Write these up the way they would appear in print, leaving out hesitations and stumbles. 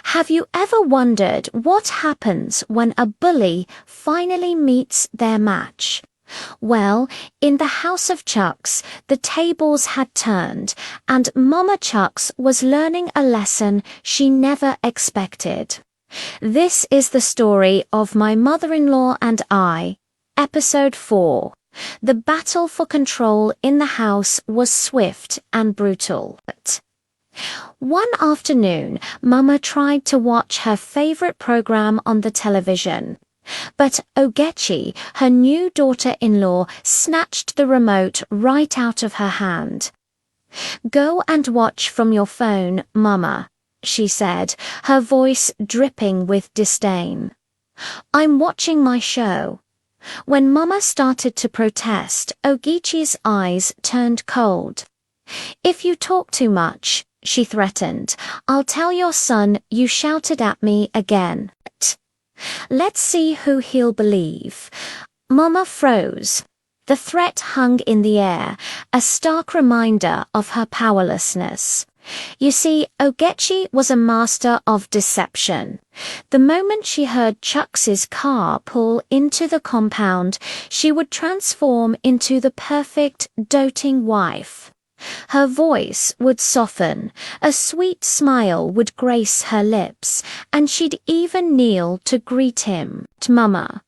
Have you ever wondered what happens when a bully finally meets their match? Well, in the House of Chucks, the tables had turned, and Mama Chucks was learning a lesson she never expected. This is the story of My Mother-in-Law and I, Episode 4. The battle for control in the house was swift and brutal. One afternoon, Mama tried to watch her favorite program on the television. But Ogechi, her new daughter-in-law, snatched the remote right out of her hand. "Go and watch from your phone, Mama," she said, her voice dripping with disdain. "I'm watching my show." When Mama started to protest, Ogechi's eyes turned cold. "If you talk too much," she threatened, "I'll tell your son you shouted at me again." Let's see who he'll believe. Mama froze. The threat hung in the air, a stark reminder of her powerlessness. You see, Ogechi was a master of deception. The moment she heard Chucks's car pull into the compound, she would transform into the perfect, doting wife. Her voice would soften, a sweet smile would grace her lips, and she'd even kneel to greet him. "Mama,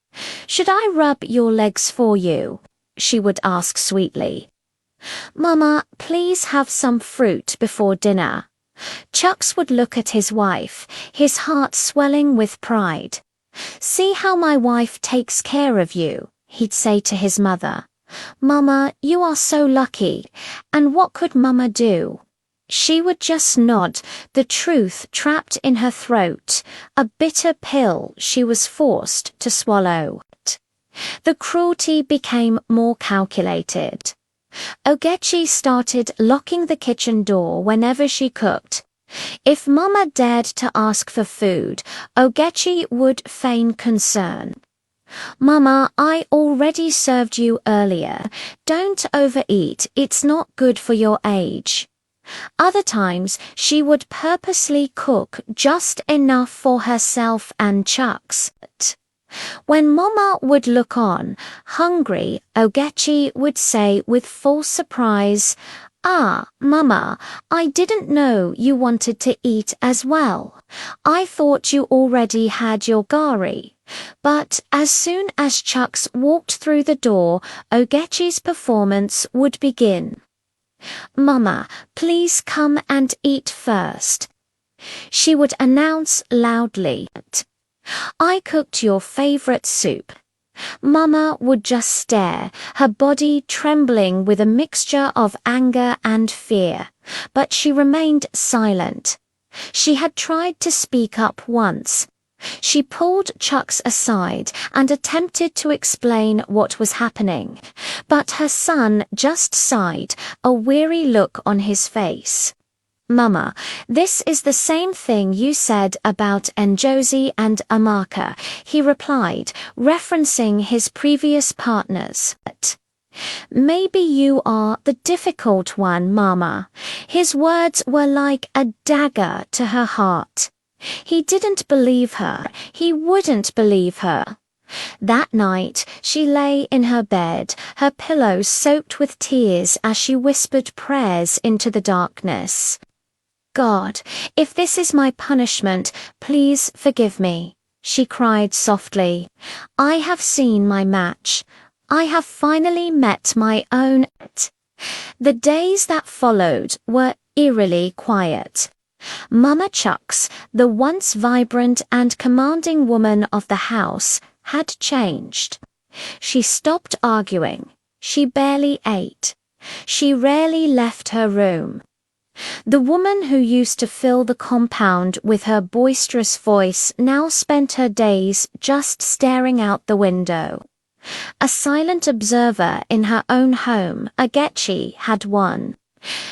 should I rub your legs for you?" she would ask sweetly. "Mama, please have some fruit before dinner." Chucks would look at his wife, his heart swelling with pride. "See how my wife takes care of you," he'd say to his mother. "Mama, you are so lucky." And what could Mama do? She would just nod, the truth trapped in her throat, a bitter pill she was forced to swallow. The cruelty became more calculated. Ogechi started locking the kitchen door whenever she cooked. If Mama dared to ask for food, Ogechi would feign concern. "Mama, I already served you earlier. Don't overeat, it's not good for your age." Other times, she would purposely cook just enough for herself and Chucks. When Mama would look on, hungry, Ogechi would say with false surprise, "Ah, Mama, I didn't know you wanted to eat as well. I thought you already had your gari." But as soon as Chucks walked through the door, Ogechi's performance would begin. "Mama, please come and eat first." She would announce loudly, "I cooked your favorite soup." Mama would just stare, her body trembling with a mixture of anger and fear, but she remained silent. She had tried to speak up once. She pulled Chucks aside and attempted to explain what was happening, but her son just sighed, a weary look on his face. "Mama, this is the same thing you said about Njozi and Amaka," he replied, referencing his previous partners. "Maybe you are the difficult one, Mama." His words were like a dagger to her heart. He didn't believe her. He wouldn't believe her. That night, she lay in her bed, her pillow soaked with tears as she whispered prayers into the darkness. "God, if this is my punishment, please forgive me," she cried softly. "I have seen my match. I have finally met my own." The days that followed were eerily quiet. Mama Chucks, the once vibrant and commanding woman of the house, had changed. She stopped arguing. She barely ate. She rarely left her room. The woman who used to fill the compound with her boisterous voice now spent her days just staring out the window. A silent observer in her own home, Ogechi had won.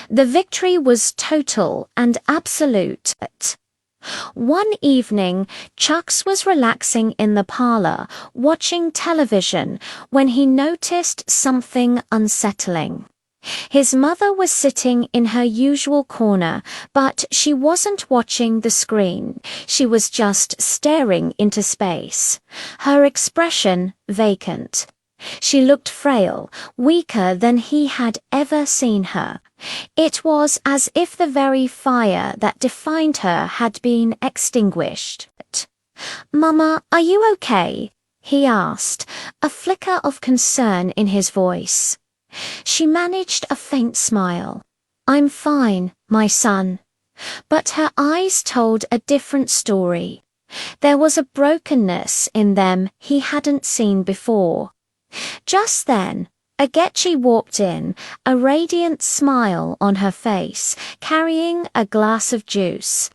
The victory was total and absolute. One evening, Chucks was relaxing in the parlor, watching television, when he noticed something unsettling. His mother was sitting in her usual corner, but she wasn't watching the screen. She was just staring into space, her expression vacant. She looked frail, weaker than he had ever seen her. It was as if the very fire that defined her had been extinguished. "Mama, are you okay?" he asked, a flicker of concern in his voice. She managed a faint smile. "I'm fine, my son." But her eyes told a different story. There was a brokenness in them he hadn't seen before. Just then, Agechi walked in, a radiant smile on her face, carrying a glass of juice.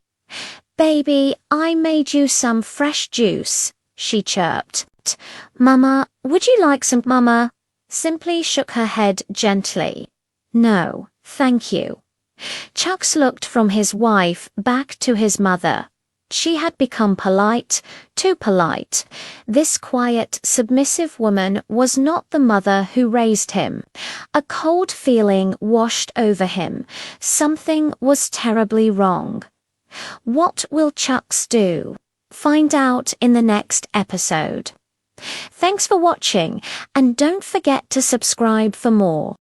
"Baby, I made you some fresh juice," she chirped. "Mama, would you like some?" Mama simply shook her head gently. "No, thank you." Chucks looked from his wife back to his mother. She had become polite, too polite. This quiet, submissive woman was not the mother who raised him. A cold feeling washed over him. Something was terribly wrong. What will Chucks do? Find out in the next episode. Thanks for watching, and don't forget to subscribe for more.